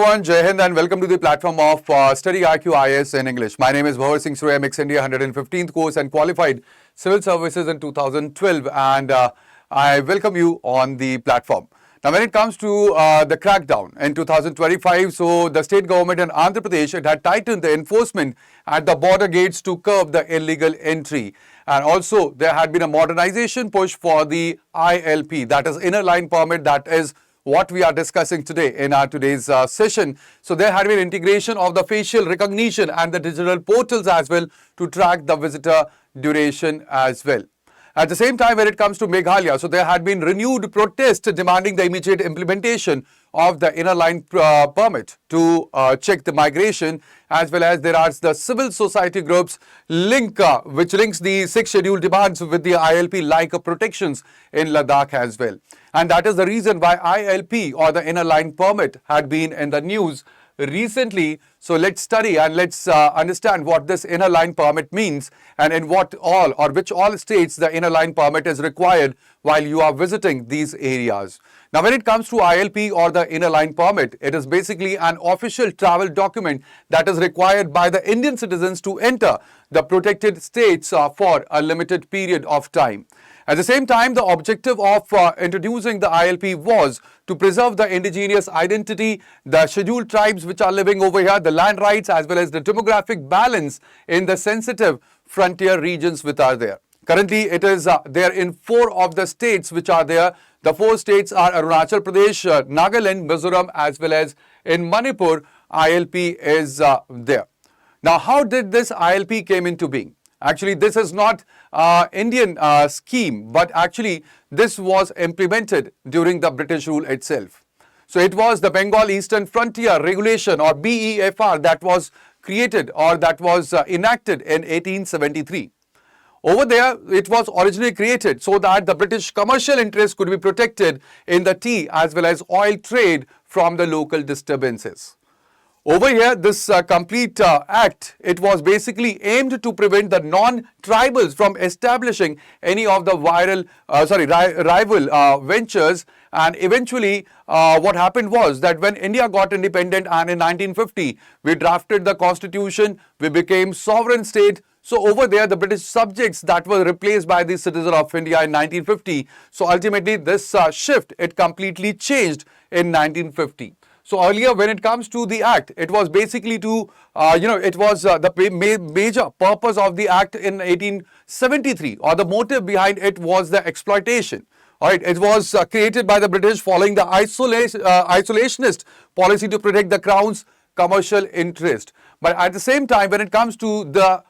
everyone, Jai Hind and welcome to the platform of Study IQ IAS in English. My name is Bhavar Singh Surya, Mix India 115th course and qualified civil services in 2012 and I welcome you on the platform. Now when it comes to the crackdown in 2025, so the state government in Andhra Pradesh, it had tightened the enforcement at the border gates to curb the illegal entry. And also there had been a modernization push for the ILP, that is inner line permit, that is what we are discussing today in our today's session. So there had been integration of the facial recognition and the digital portals as well to track the visitor duration as well. At the same time, when it comes to Meghalaya, so there had been renewed protest demanding the immediate implementation of the inner line permit to check the migration, as well as there are the civil society groups link which links the 6th schedule demands with the ILP like protections in Ladakh as well. And that is the reason why ILP or the inner line permit had been in the news recently. So let's study and let's understand what this inner line permit means and in what all or which all states the inner line permit is required while you are visiting these areas. Now when it comes to ILP or the inner line permit, it is basically an official travel document that is required by the Indian citizens to enter the protected states for a limited period of time. At the same time, the objective of introducing the ILP was to preserve the indigenous identity, the scheduled tribes which are living over here, the land rights as well as the demographic balance in the sensitive frontier regions which are there. Currently, it is there in 4 of the states which are there. The 4 states are Arunachal Pradesh, Nagaland, Mizoram as well as in Manipur, ILP is there. Now, how did this ILP came into being? Actually, this is not Indian scheme, but actually this was implemented during the British rule itself. So it was the Bengal Eastern Frontier Regulation or BEFR that was created or that was enacted in 1873. Over there, it was originally created so that the British commercial interests could be protected in the tea as well as oil trade from the local disturbances. Over here, this complete act, it was basically aimed to prevent the non-tribals from establishing any of the rival ventures. And eventually, what happened was that when India got independent and in 1950, we drafted the constitution, we became sovereign state. So over there, the British subjects that were replaced by the citizens of India in 1950. So ultimately, this shift, it completely changed in 1950. So earlier, when it comes to the act, it was basically to, it was the major purpose of the act in 1873 or the motive behind it was the exploitation. All right, it was created by the British following the isolationist policy to protect the crown's commercial interest. But at the same time, when it comes to the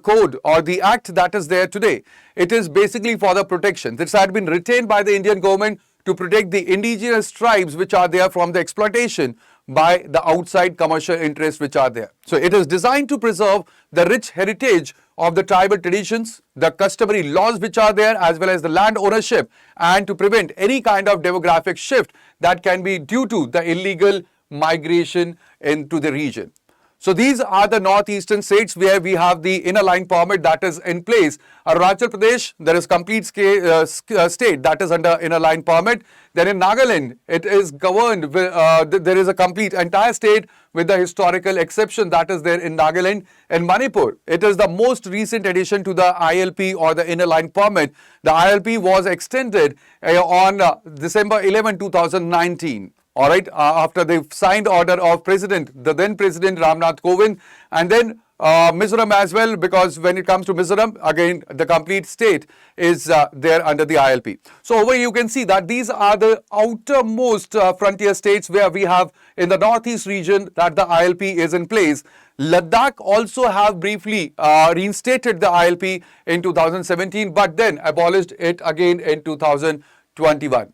code or the act that is there today, it is basically for the protection. This had been retained by the Indian government to protect the indigenous tribes which are there from the exploitation by the outside commercial interests which are there. So it is designed to preserve the rich heritage of the tribal traditions, the customary laws which are there as well as the land ownership and to prevent any kind of demographic shift that can be due to the illegal migration into the region. So these are the northeastern states where we have the inner line permit that is in place. Arunachal Pradesh, there is complete state that is under inner line permit. Then in Nagaland, it is governed, there is a complete entire state with the historical exception that is there in Nagaland. In Manipur, it is the most recent addition to the ILP or the inner line permit. The ILP was extended on December 11, 2019. All right, after the signed order of the then President Ramnath Kovind, and then Mizoram as well, because when it comes to Mizoram, again, the complete state is there under the ILP. So over here you can see that these are the outermost frontier states where we have in the northeast region that the ILP is in place. Ladakh also have briefly reinstated the ILP in 2017, but then abolished it again in 2021.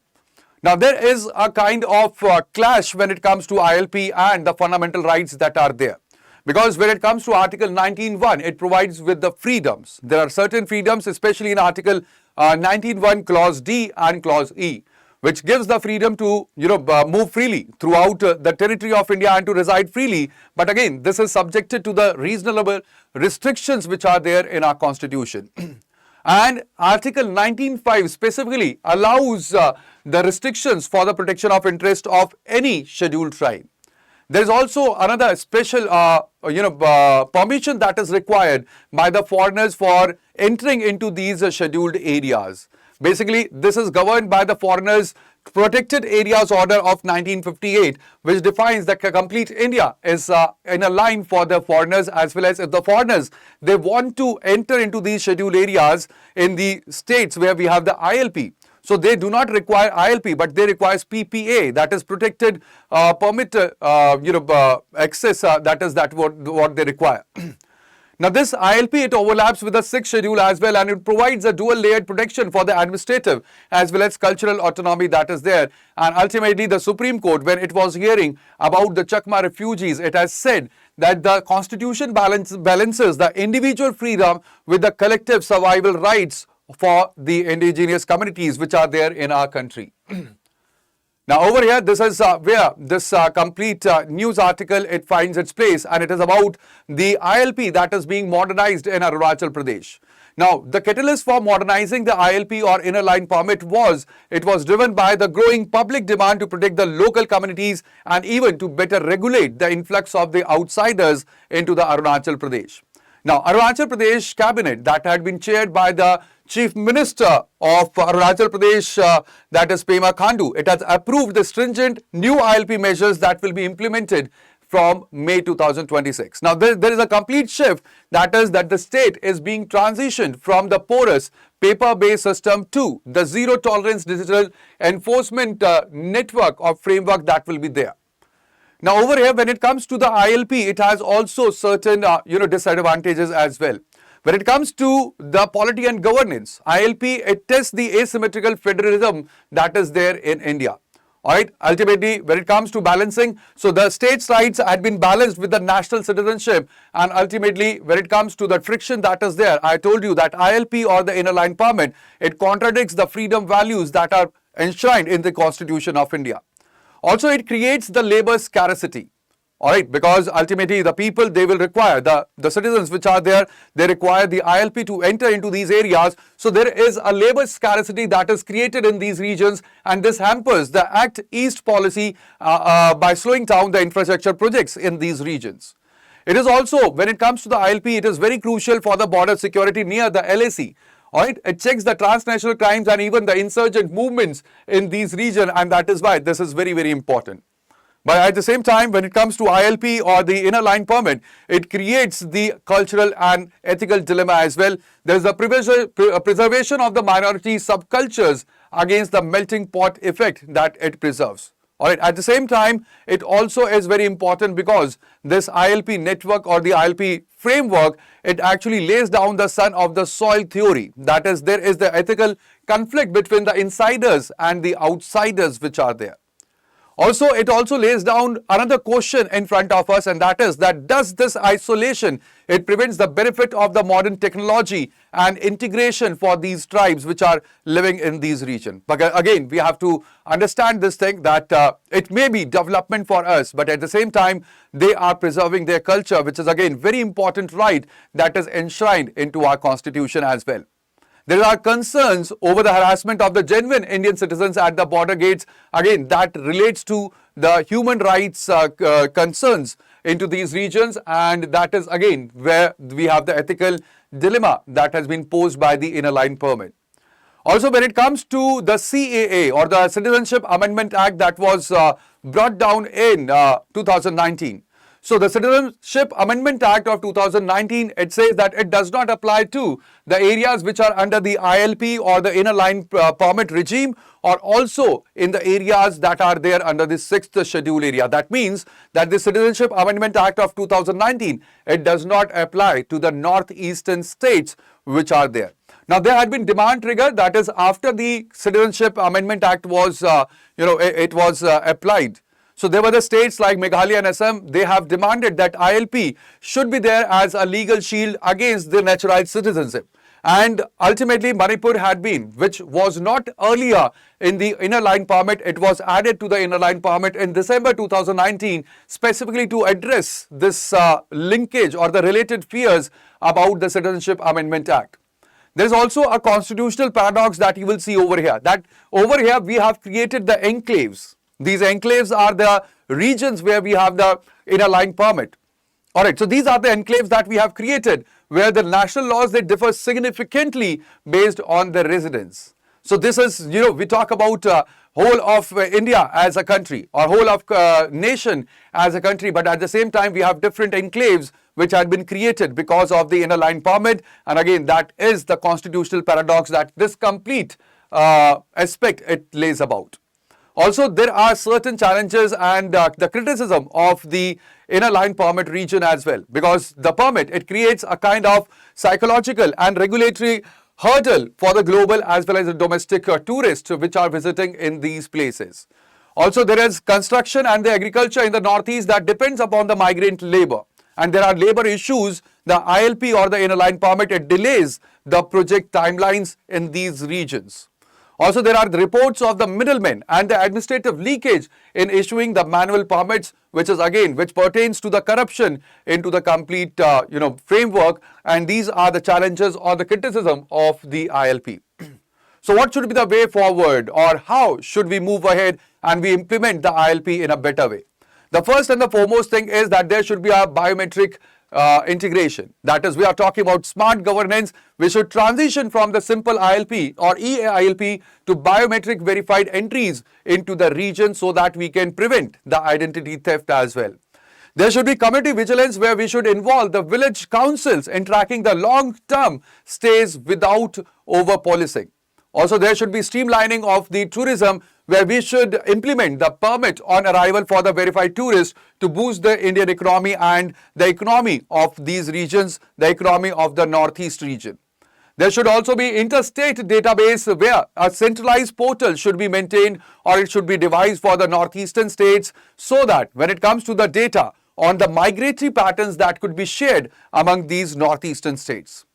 Now, there is a kind of clash when it comes to ILP and the fundamental rights that are there. Because when it comes to Article 19.1, it provides with the freedoms. There are certain freedoms, especially in Article 19.1 Clause D and Clause E, which gives the freedom to move freely throughout the territory of India and to reside freely. But again, this is subjected to the reasonable restrictions which are there in our constitution. And Article 19.5 specifically allows the restrictions for the protection of interest of any scheduled tribe. There is also another special, permission that is required by the foreigners for entering into these scheduled areas. Basically, this is governed by the Foreigners Protected Areas Order of 1958, which defines that complete India is in a line for the foreigners, as well as if the foreigners, they want to enter into these scheduled areas in the states where we have the ILP. So they do not require ILP, but they require PPA, that is protected permit, access. That is what they require. Now this ILP, it overlaps with the 6th schedule as well, and it provides a dual layered protection for the administrative as well as cultural autonomy that is there. And ultimately the Supreme Court, when it was hearing about the Chakma refugees, it has said that the constitution balances the individual freedom with the collective survival rights for the indigenous communities which are there in our country. Now over here, this is where this complete news article, it finds its place, and it is about the ILP that is being modernized in Arunachal Pradesh. Now, the catalyst for modernizing the ILP or inner line permit was driven by the growing public demand to protect the local communities and even to better regulate the influx of the outsiders into the Arunachal Pradesh. Now, Arunachal Pradesh cabinet that had been chaired by the Chief Minister of Arunachal Pradesh, that is Pema Khandu, it has approved the stringent new ILP measures that will be implemented from May 2026. Now, there is a complete shift, that is that the state is being transitioned from the porous paper-based system to the zero tolerance digital enforcement network or framework that will be there. Now, over here, when it comes to the ILP, it has also certain disadvantages as well. When it comes to the polity and governance, ILP, it tests the asymmetrical federalism that is there in India. Alright, ultimately, when it comes to balancing, so the states' rights had been balanced with the national citizenship, and ultimately, when it comes to the friction that is there, I told you that ILP or the inner line permit, it contradicts the freedom values that are enshrined in the Constitution of India. Also, it creates the labor scarcity. All right, because ultimately the people, they will require, the citizens which are there, they require the ILP to enter into these areas. So there is a labor scarcity that is created in these regions, and this hampers the Act East policy by slowing down the infrastructure projects in these regions. It is also, when it comes to the ILP, it is very crucial for the border security near the LAC. All right, it checks the transnational crimes and even the insurgent movements in these regions, and that is why this is very, very important. But at the same time, when it comes to ILP or the inner line permit, it creates the cultural and ethical dilemma as well. There is a preservation of the minority subcultures against the melting pot effect that it preserves. All right. At the same time, it also is very important because this ILP network or the ILP framework, it actually lays down the son of the soil theory. That is, there is the ethical conflict between the insiders and the outsiders which are there. Also, it also lays down another question in front of us, and that is that does this isolation, it prevents the benefit of the modern technology and integration for these tribes which are living in these regions. But again, we have to understand this thing that it may be development for us, but at the same time, they are preserving their culture, which is again very important right that is enshrined into our constitution as well. There are concerns over the harassment of the genuine Indian citizens at the border gates. Again, that relates to the human rights concerns into these regions, and that is again where we have the ethical dilemma that has been posed by the inner line permit. Also, when it comes to the CAA or the Citizenship Amendment Act that was brought down in 2019. So the Citizenship Amendment Act of 2019, it says that it does not apply to the areas which are under the ILP or the inner line permit regime, or also in the areas that are there under the 6th schedule area. That means that the Citizenship Amendment Act of 2019, it does not apply to the northeastern states which are there. Now, there had been demand trigger, that is after the Citizenship Amendment Act was, applied. So there were the states like Meghalaya and Assam, they have demanded that ILP should be there as a legal shield against the naturalized citizenship. And ultimately Manipur had been, which was not earlier in the inner line permit, it was added to the inner line permit in December 2019, specifically to address this linkage or the related fears about the Citizenship Amendment Act. There is also a constitutional paradox that you will see over here, that over here we have created the enclaves. These enclaves are the regions where we have the inner line permit. All right, so these are the enclaves that we have created where the national laws, they differ significantly based on the residence. So this is, we talk about whole of India as a country or whole of nation as a country, but at the same time we have different enclaves which had been created because of the inner line permit. And again, that is the constitutional paradox that this complete aspect it lays about. Also, there are certain challenges and the criticism of the inner line permit region as well, because the permit, it creates a kind of psychological and regulatory hurdle for the global as well as the domestic tourists which are visiting in these places. Also, there is construction and the agriculture in the northeast that depends upon the migrant labor. And there are labor issues. The ILP or the inner line permit, it delays the project timelines in these regions. Also, there are the reports of the middlemen and the administrative leakage in issuing the manual permits, which pertains to the corruption into the complete, framework. And these are the challenges or the criticism of the ILP. So what should be the way forward, or how should we move ahead and we implement the ILP in a better way? The first and the foremost thing is that there should be a biometric integration. That is, we are talking about smart governance. We should transition from the simple ILP or eILP to biometric verified entries into the region so that we can prevent the identity theft as well. There should be community vigilance where we should involve the village councils in tracking the long-term stays without over-policing. Also, there should be streamlining of the tourism where we should implement the permit on arrival for the verified tourists to boost the Indian economy and the economy of these regions, the economy of the Northeast region. There should also be interstate database where a centralized portal should be maintained or it should be devised for the northeastern states so that when it comes to the data on the migratory patterns that could be shared among these northeastern states.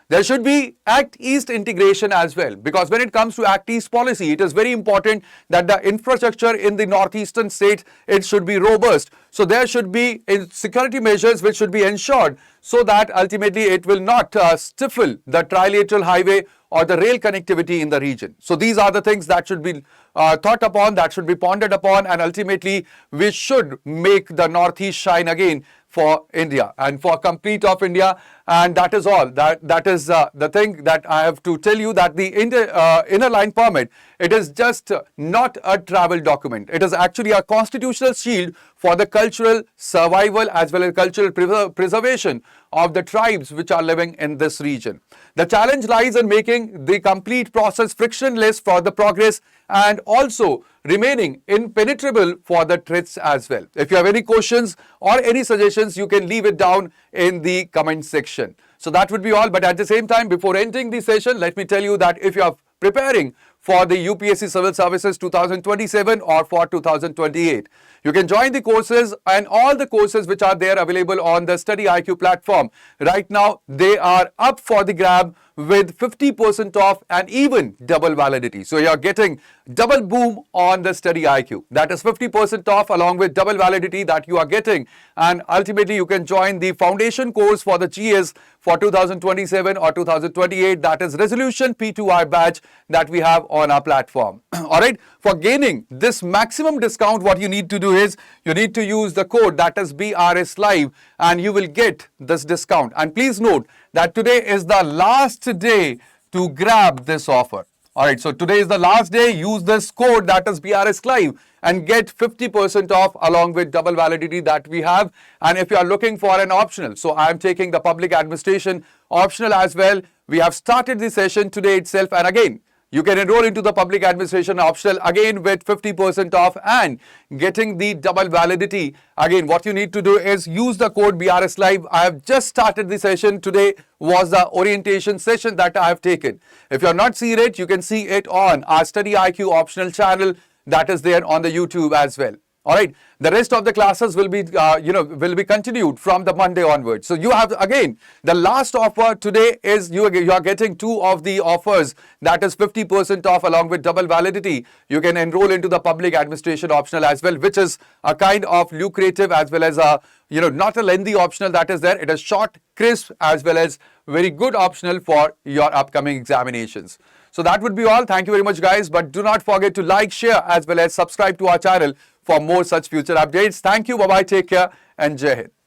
There should be Act East integration as well, because when it comes to Act East policy, it is very important that the infrastructure in the northeastern state, it should be robust. So there should be security measures which should be ensured so that ultimately it will not stifle the trilateral highway or the rail connectivity in the region. So these are the things that should be thought upon, that should be pondered upon, and ultimately we should make the Northeast shine again for India and for complete of India. And that is all. That is the thing that I have to tell you, that the inner line permit, it is just not a travel document. It is actually a constitutional shield for the cultural survival as well as cultural preservation of the tribes which are living in this region. The challenge lies in making the complete process frictionless for the progress and also remaining impenetrable for the threats as well. If you have any questions or any suggestions, you can leave it down in the comment section. So that would be all. But at the same time, before ending the session, let me tell you that if you are preparing for the UPSC Civil Services 2027 or for 2028, you can join the courses, and all the courses which are there available on the Study IQ platform. Right now, they are up for the grab with 50% off and even double validity. So you are getting double boom on the Study IQ. That is 50% off along with double validity that you are getting. And ultimately, you can join the foundation course for the GS for 2027 or 2028. That is Resolution P2I batch that we have on our platform. All right. For gaining this maximum discount, what you need to do is you need to use the code that is BRS Live and you will get this discount. And please note that today is the last day to grab this offer. All right, so today is the last day. Use this code that is BRS Live and get 50% off along with double validity that we have. And if you are looking for an optional, so I am taking the public administration optional as well. We have started the session today itself, and again, you can enroll into the public administration optional again with 50% off and getting the double validity. Again, what you need to do is use the code BRS Live. I have just started the session. Today was the orientation session that I have taken. If you have not seen it, you can see it on our Study IQ optional channel that is there on the YouTube as well. All right. The rest of the classes will be, will be continued from the Monday onwards. So you have, again, the last offer today is you are getting two of the offers. That is 50% off along with double validity. You can enroll into the public administration optional as well, which is a kind of lucrative as well as a, not a lengthy optional that is there. It is short, crisp, as well as very good optional for your upcoming examinations. So that would be all. Thank you very much, guys. But do not forget to like, share, as well as subscribe to our channel for more such future updates. Thank you. Bye bye. Take care and Jai Hind.